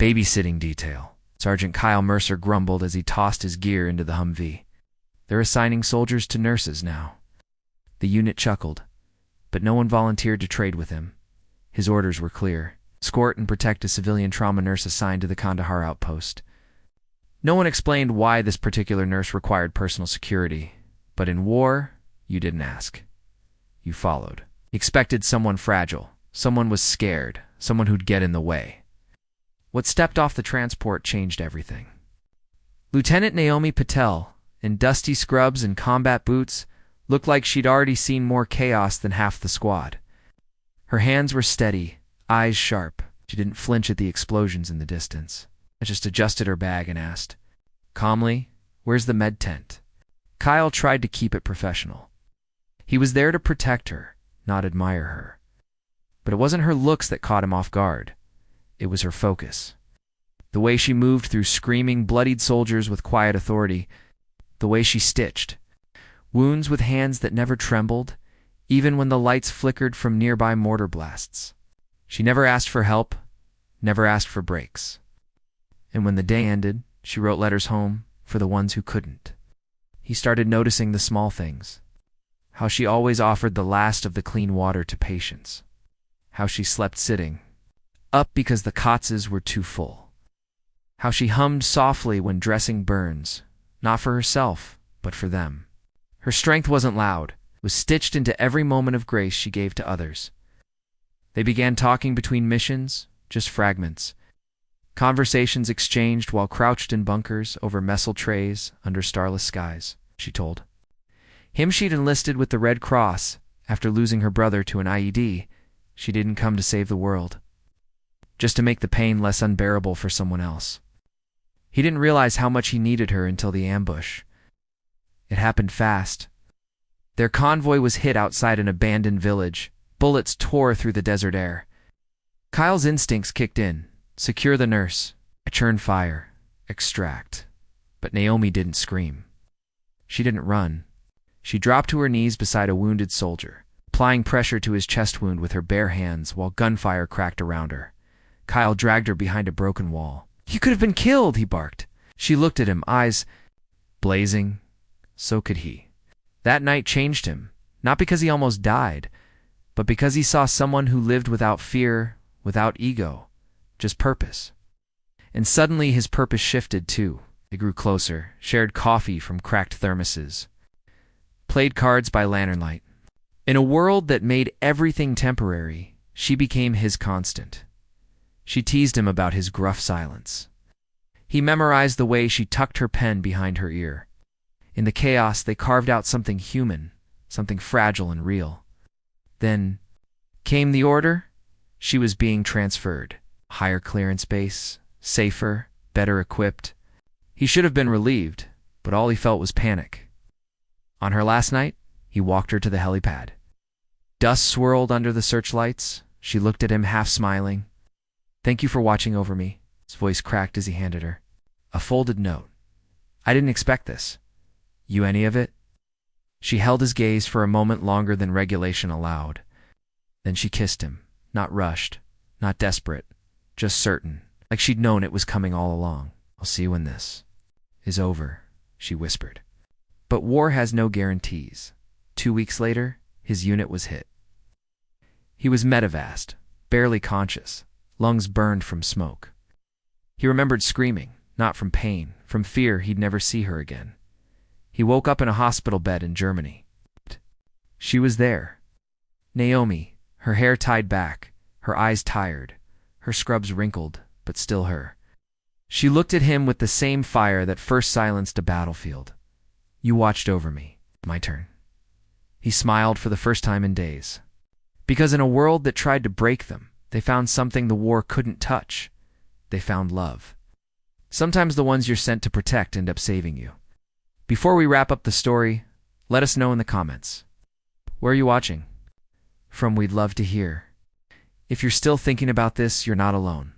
Babysitting detail. Sergeant Kyle Mercer grumbled as he tossed his gear into the Humvee. They're assigning soldiers to nurses now. The unit chuckled, but no one volunteered to trade with him. His orders were clear: escort and protect a civilian trauma nurse assigned to the Kandahar outpost. No one explained why this particular nurse required personal security, but in war, you didn't ask. You followed. You expected someone fragile, someone was scared, someone who'd get in the way. What stepped off the transport changed everything. Lieutenant Naomi Patel, in dusty scrubs and combat boots, looked like she'd already seen more chaos than half the squad. Her hands were steady, eyes sharp. She didn't flinch at the explosions in the distance. I just adjusted her bag and asked, calmly, "Where's the med tent?" Kyle tried to keep it professional. He was there to protect her, not admire her. But it wasn't her looks that caught him off guard. It was her focus. The way she moved through screaming, bloodied soldiers with quiet authority. The way she stitched wounds with hands that never trembled, even when the lights flickered from nearby mortar blasts. She never asked for help, never asked for breaks. And when the day ended, she wrote letters home for the ones who couldn't. He started noticing the small things. How she always offered the last of the clean water to patients. How she slept sitting, up because the cots were too full. How she hummed softly when dressing burns, not for herself, but for them. Her strength wasn't loud. It was stitched into every moment of grace she gave to others. They began talking between missions, just fragments. Conversations exchanged while crouched in bunkers over messel trays under starless skies, she told. Him she'd enlisted with the Red Cross after losing her brother to an IED. She didn't come to save the world, just to make the pain less unbearable for someone else. He didn't realize how much he needed her until the ambush. It happened fast. Their convoy was hit outside an abandoned village. Bullets tore through the desert air. Kyle's instincts kicked in. Secure the nurse. Return fire. Extract. But Naomi didn't scream. She didn't run. She dropped to her knees beside a wounded soldier, applying pressure to his chest wound with her bare hands while gunfire cracked around her. Kyle dragged her behind a broken wall. "You could have been killed," he barked. She looked at him, eyes blazing. So could he. That night changed him, not because he almost died, but because he saw someone who lived without fear, without ego, just purpose. And suddenly his purpose shifted too. They grew closer, shared coffee from cracked thermoses, played cards by lantern light. In a world that made everything temporary, she became his constant. She teased him about his gruff silence. He memorized the way she tucked her pen behind her ear. In the chaos, they carved out something human, something fragile and real. Then came the order. She was being transferred. Higher clearance base, safer, better equipped. He should have been relieved, but all he felt was panic. On her last night, he walked her to the helipad. Dust swirled under the searchlights. She looked at him, half smiling. "Thank you for watching over me," his voice cracked as he handed her a folded note. "I didn't expect this. You any of it?" She held his gaze for a moment longer than regulation allowed. Then she kissed him, not rushed, not desperate, just certain, like she'd known it was coming all along. "I'll see you when this is over," she whispered. But war has no guarantees. 2 weeks later, his unit was hit. He was medevaced, barely conscious, lungs burned from smoke. He remembered screaming, not from pain, from fear he'd never see her again. He woke up in a hospital bed in Germany. She was there. Naomi, her hair tied back, her eyes tired, her scrubs wrinkled, but still her. She looked at him with the same fire that first silenced a battlefield. "You watched over me. My turn." He smiled for the first time in days. Because in a world that tried to break them, they found something the war couldn't touch. They found love. Sometimes the ones you're sent to protect end up saving you. Before we wrap up the story, let us know in the comments. Where are you watching from? We'd love to hear. If you're still thinking about this, you're not alone.